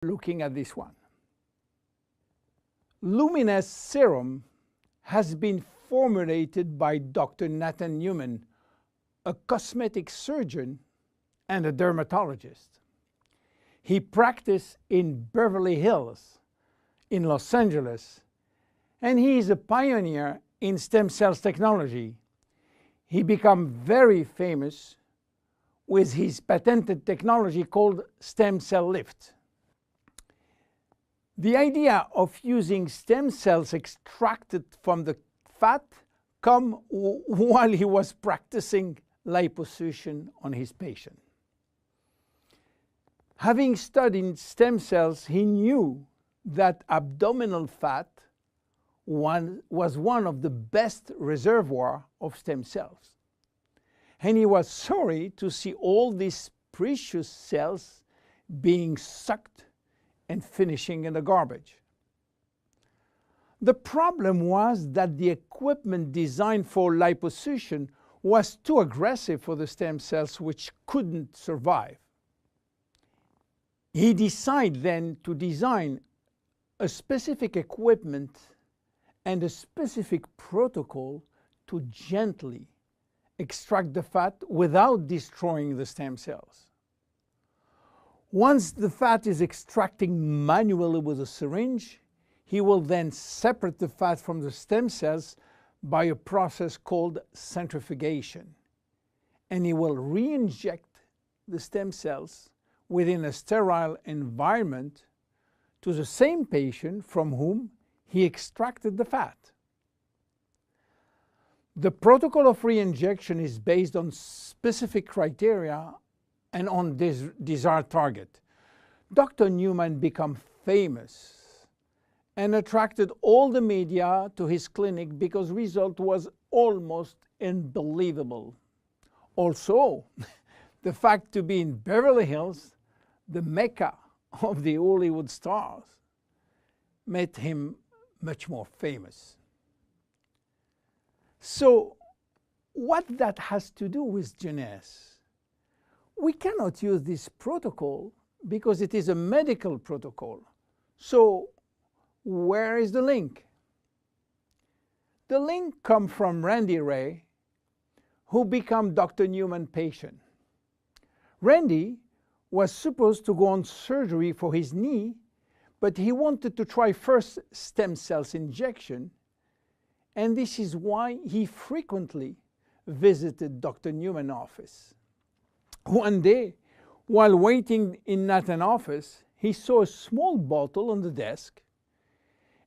looking at this one. Luminous serum has been formulated by Dr. Nathan Newman, a cosmetic surgeon and a dermatologist. He practiced in Beverly Hills, in Los Angeles, and he is a pioneer in stem cells technology. He became very famous with his patented technology called stem cell lift. The idea of using stem cells extracted from the fat came while he was practicing liposuction on his patient. Having studied stem cells, he knew that abdominal fat was one of the best reservoirs of stem cells. And he was sorry to see all these precious cells being sucked and finishing in the garbage. The problem was that the equipment designed for liposuction was too aggressive for the stem cells, which couldn't survive. He decided then to design a specific equipment and a specific protocol to gently extract the fat without destroying the stem cells. Once the fat is extracted manually with a syringe, he will then separate the fat from the stem cells by a process called centrifugation. And he will re-inject the stem cells within a sterile environment to the same patient from whom he extracted the fat. The protocol of re-injection is based on specific criteria and on this desired target. Dr. Newman became famous and attracted all the media to his clinic because result was almost unbelievable. Also, the fact to be in Beverly Hills, the mecca of the Hollywood stars, made him much more famous. So, what that has to do with genèse? We cannot use this protocol because it is a medical protocol. So, where is the link? The link comes from Randy Ray, who became Dr. Newman's patient. Randy was supposed to go on surgery for his knee, but he wanted to try first stem cells injection, and this is why he frequently visited Dr. Newman's office. One day, while waiting in Nathan's office, he saw a small bottle on the desk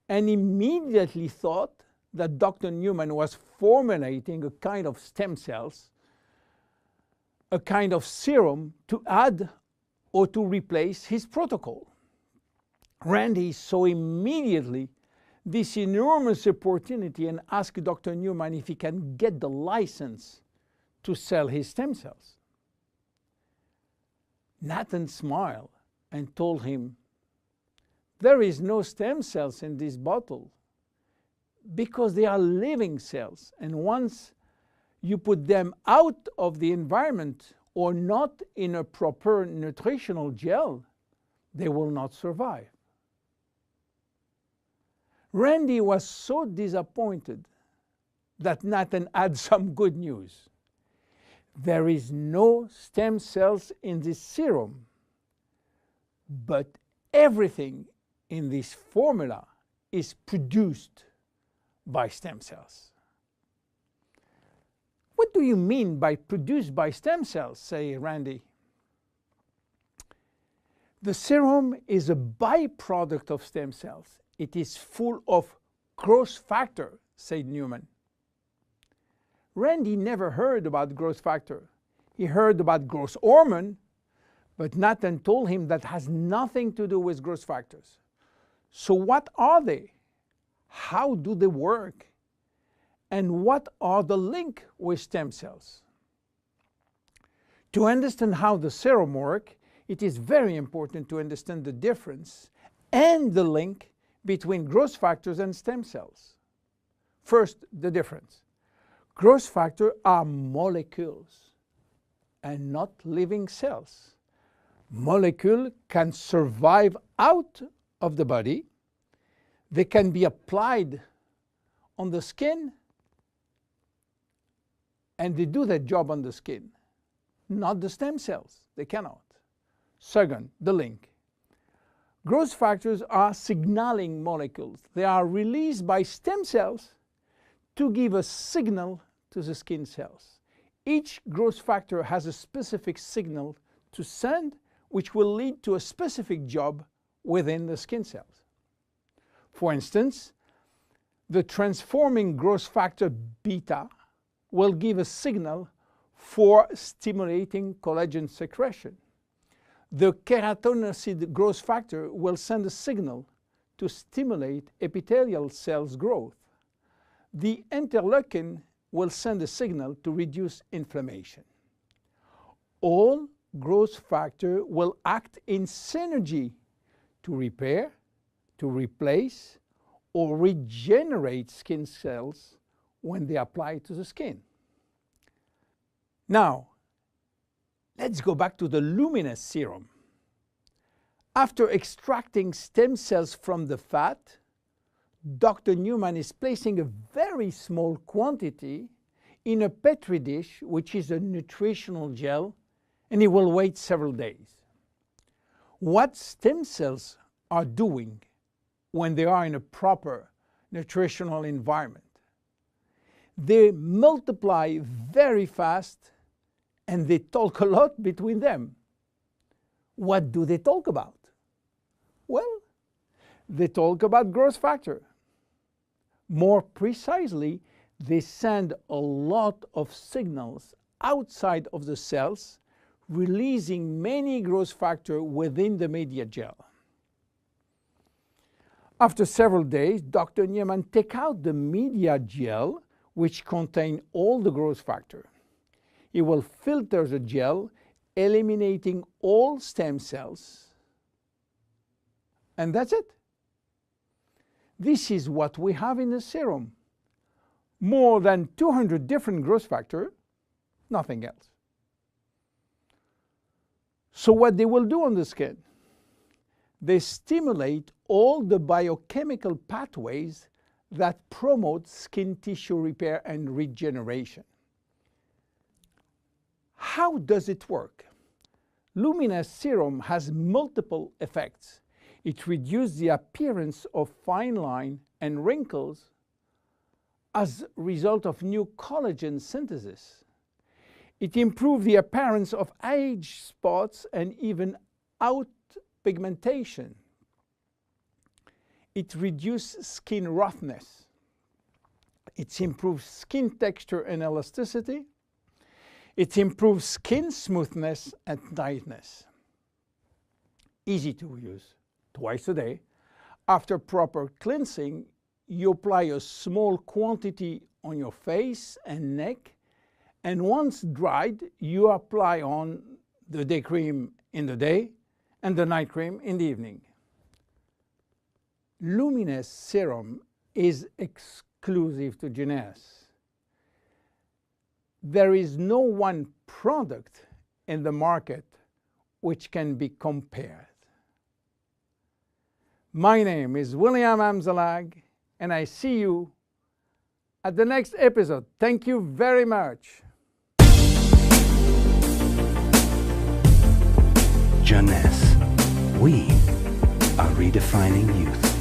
and immediately thought that Dr. Newman was formulating a kind of stem cells, a kind of serum to add or to replace his protocol. Randy saw immediately this enormous opportunity and asked Dr. Newman if he can get the license to sell his stem cells. Nathan smiled and told him, "There is no stem cells in this bottle because they are living cells, and once you put them out of the environment or not in a proper nutritional gel, they will not survive." Randy was so disappointed that Nathan had some good news. There is no stem cells in this serum, but everything in this formula is produced by stem cells. What do you mean by produced by stem cells, say Randy? The serum is a byproduct of stem cells. It is full of growth factor, said Newman. Randy never heard about growth factor. He heard about growth hormone, but Nathan told him that has nothing to do with growth factors. So what are they? How do they work? And what are the link with stem cells? To understand how the serum works, it is very important to understand the difference and the link between growth factors and stem cells. First, the difference. Growth factors are molecules and not living cells. Molecules can survive out of the body. They can be applied on the skin, and they do their job on the skin. Not the stem cells. They cannot. Second, the link. Growth factors are signaling molecules. They are released by stem cells to give a signal to the skin cells. Each growth factor has a specific signal to send, which will lead to a specific job within the skin cells. For instance, the transforming growth factor beta will give a signal for stimulating collagen secretion. The keratinocyte growth factor will send a signal to stimulate epithelial cells growth. The interleukin will send a signal to reduce inflammation. All growth factors will act in synergy to repair, to replace, or regenerate skin cells when they apply to the skin. Now, let's go back to the luminous serum. After extracting stem cells from the fat, Dr. Newman is placing a very small quantity in a Petri dish, which is a nutritional gel, and he will wait several days. What stem cells are doing when they are in a proper nutritional environment? They multiply very fast and they talk a lot between them. What do they talk about? Well, they talk about growth factor. More precisely, they send a lot of signals outside of the cells, releasing many growth factors within the media gel. After several days, Dr. Newman takes out the media gel, which contains all the growth factor. He will filter the gel, eliminating all stem cells. And that's it. This is what we have in the serum. More than 200 different growth factors, nothing else. So what they will do on the skin? They stimulate all the biochemical pathways that promote skin tissue repair and regeneration. How does it work? Luminous serum has multiple effects. It reduces the appearance of fine lines and wrinkles as a result of new collagen synthesis. It improves the appearance of age spots and even out pigmentation. It reduces skin roughness. It improves skin texture and elasticity. It improves skin smoothness and tightness. Easy to use. Twice a day. After proper cleansing, you apply a small quantity on your face and neck, and once dried, you apply on the day cream in the day and the night cream in the evening. Luminous serum is exclusive to Jeunesse. There is no one product in the market which can be compared. My name is William Amzalag, and I see you at the next episode. Thank you very much. Jeunesse. We are redefining youth.